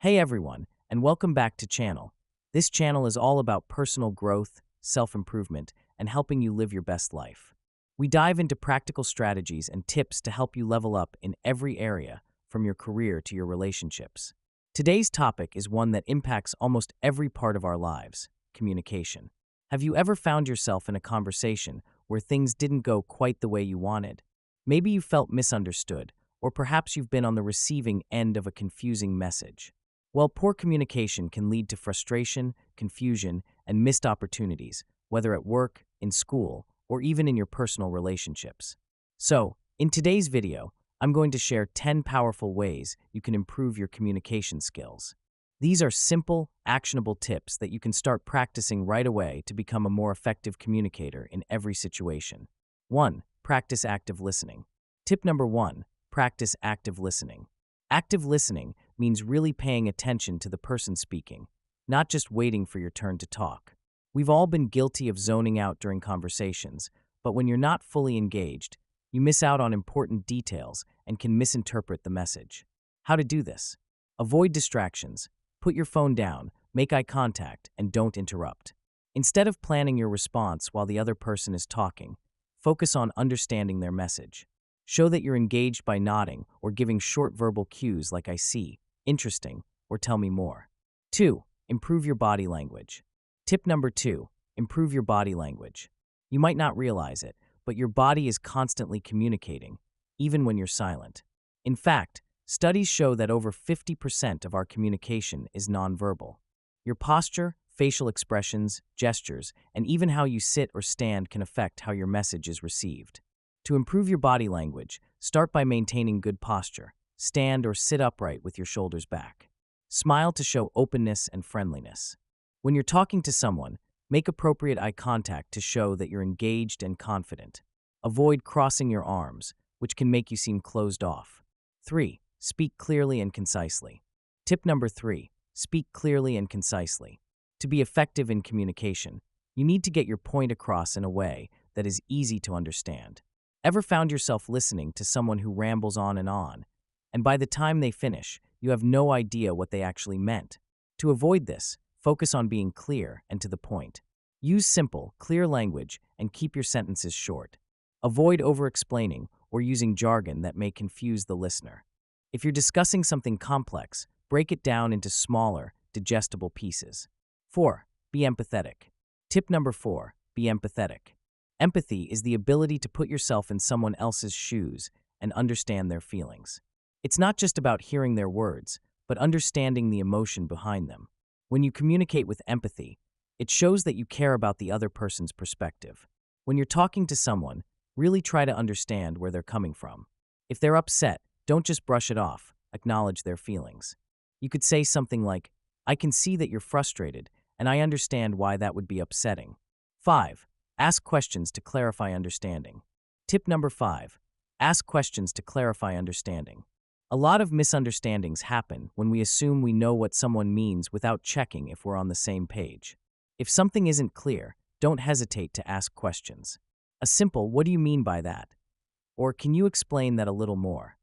Hey everyone, and welcome back to channel. This channel is all about personal growth, self-improvement, and helping you live your best life. We dive into practical strategies and tips to help you level up in every area, from your career to your relationships. Today's topic is one that impacts almost every part of our lives: communication. Have you ever found yourself in a conversation where things didn't go quite the way you wanted? Maybe you felt misunderstood, or perhaps you've been on the receiving end of a confusing message. Well, poor communication can lead to frustration, confusion, and missed opportunities, whether at work, in school, or even in your personal relationships. So, in today's video, I'm going to share 10 powerful ways you can improve your communication skills. These are simple, actionable tips that you can start practicing right away to become a more effective communicator in every situation. 1. Practice active listening. Tip number 1. Practice active listening. Active listening means really paying attention to the person speaking, not just waiting for your turn to talk. We've all been guilty of zoning out during conversations, but when you're not fully engaged, you miss out on important details and can misinterpret the message. How to do this? Avoid distractions. Put your phone down, make eye contact, and don't interrupt. Instead of planning your response while the other person is talking, focus on understanding their message. Show that you're engaged by nodding or giving short verbal cues like "I see," "interesting," or "tell me more." 2. Improve your body language. Tip number 2. Improve your body language. You might not realize it, but your body is constantly communicating, even when you're silent. In fact, studies show that over 50% of our communication is nonverbal. Your posture, facial expressions, gestures, and even how you sit or stand can affect how your message is received. To improve your body language, start by maintaining good posture. Stand or sit upright with your shoulders back. Smile to show openness and friendliness. When you're talking to someone, make appropriate eye contact to show that you're engaged and confident. Avoid crossing your arms, which can make you seem closed off. 3. Speak clearly and concisely. Tip number 3. Speak clearly and concisely. To be effective in communication, you need to get your point across in a way that is easy to understand. Ever found yourself listening to someone who rambles on, and by the time they finish, you have no idea what they actually meant? To avoid this, focus on being clear and to the point. Use simple, clear language and keep your sentences short. Avoid over-explaining or using jargon that may confuse the listener. If you're discussing something complex, break it down into smaller, digestible pieces. 4. Be empathetic. Tip number 4. Be empathetic. Empathy is the ability to put yourself in someone else's shoes and understand their feelings. It's not just about hearing their words, but understanding the emotion behind them. When you communicate with empathy, it shows that you care about the other person's perspective. When you're talking to someone, really try to understand where they're coming from. If they're upset, don't just brush it off, acknowledge their feelings. You could say something like, "I can see that you're frustrated, and I understand why that would be upsetting." 5. Ask questions to clarify understanding. Tip number 5. Ask questions to clarify understanding. A lot of misunderstandings happen when we assume we know what someone means without checking if we're on the same page. If something isn't clear, don't hesitate to ask questions. A simple "what do you mean by that?" or "can you explain that a little more?"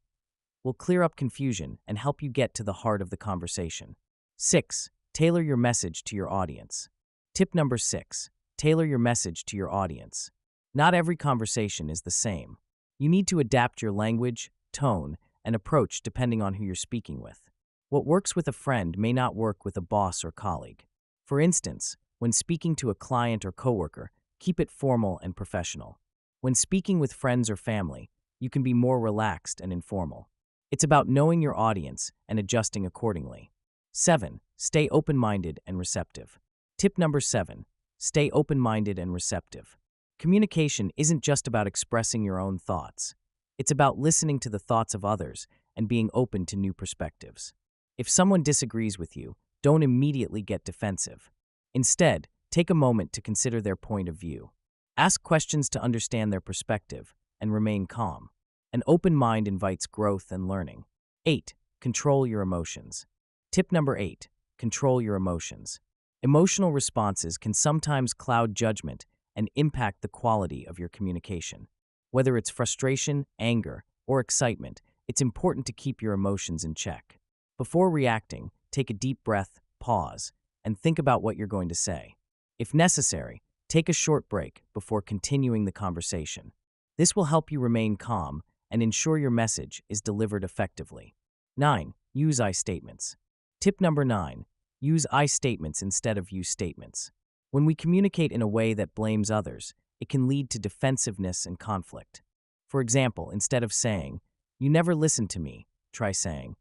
will clear up confusion and help you get to the heart of the conversation. 6. Tailor your message to your audience. Tip number 6. Tailor your message to your audience. Not every conversation is the same. You need to adapt your language, tone, and approach depending on who you're speaking with. What works with a friend may not work with a boss or colleague. For instance, when speaking to a client or coworker, keep it formal and professional. When speaking with friends or family, you can be more relaxed and informal. It's about knowing your audience and adjusting accordingly. 7. Stay open-minded and receptive. Tip number 7. Stay open-minded and receptive. Communication isn't just about expressing your own thoughts. It's about listening to the thoughts of others and being open to new perspectives. If someone disagrees with you, don't immediately get defensive. Instead, take a moment to consider their point of view. Ask questions to understand their perspective and remain calm. An open mind invites growth and learning. 8. Control your emotions. Tip number 8. Control your emotions. Emotional responses can sometimes cloud judgment and impact the quality of your communication. Whether it's frustration, anger, or excitement, it's important to keep your emotions in check. Before reacting, take a deep breath, pause, and think about what you're going to say. If necessary, take a short break before continuing the conversation. This will help you remain calm and ensure your message is delivered effectively. 9. Use I statements. Tip number 9. Use I statements instead of you statements. When we communicate in a way that blames others, it can lead to defensiveness and conflict. For example, instead of saying, "You never listen to me," try saying,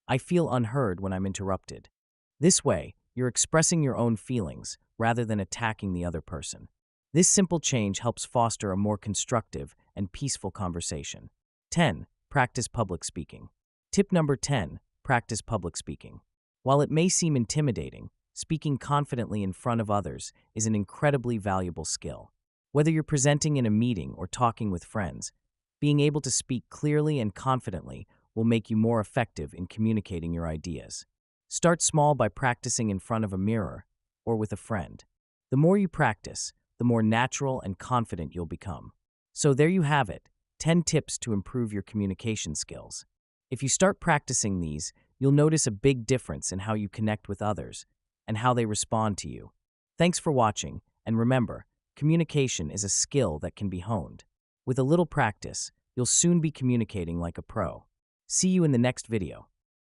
"I feel unheard when I'm interrupted." This way, you're expressing your own feelings rather than attacking the other person. This simple change helps foster a more constructive and peaceful conversation. 10. Practice public speaking. Tip number 10. Practice public speaking. While it may seem intimidating, speaking confidently in front of others is an incredibly valuable skill. Whether you're presenting in a meeting or talking with friends, being able to speak clearly and confidently will make you more effective in communicating your ideas. Start small by practicing in front of a mirror or with a friend. The more you practice, the more natural and confident you'll become. So there you have it, 10 tips to improve your communication skills. If you start practicing these, you'll notice a big difference in how you connect with others and how they respond to you. Thanks for watching, and remember, communication is a skill that can be honed. With a little practice, you'll soon be communicating like a pro. See you in the next video.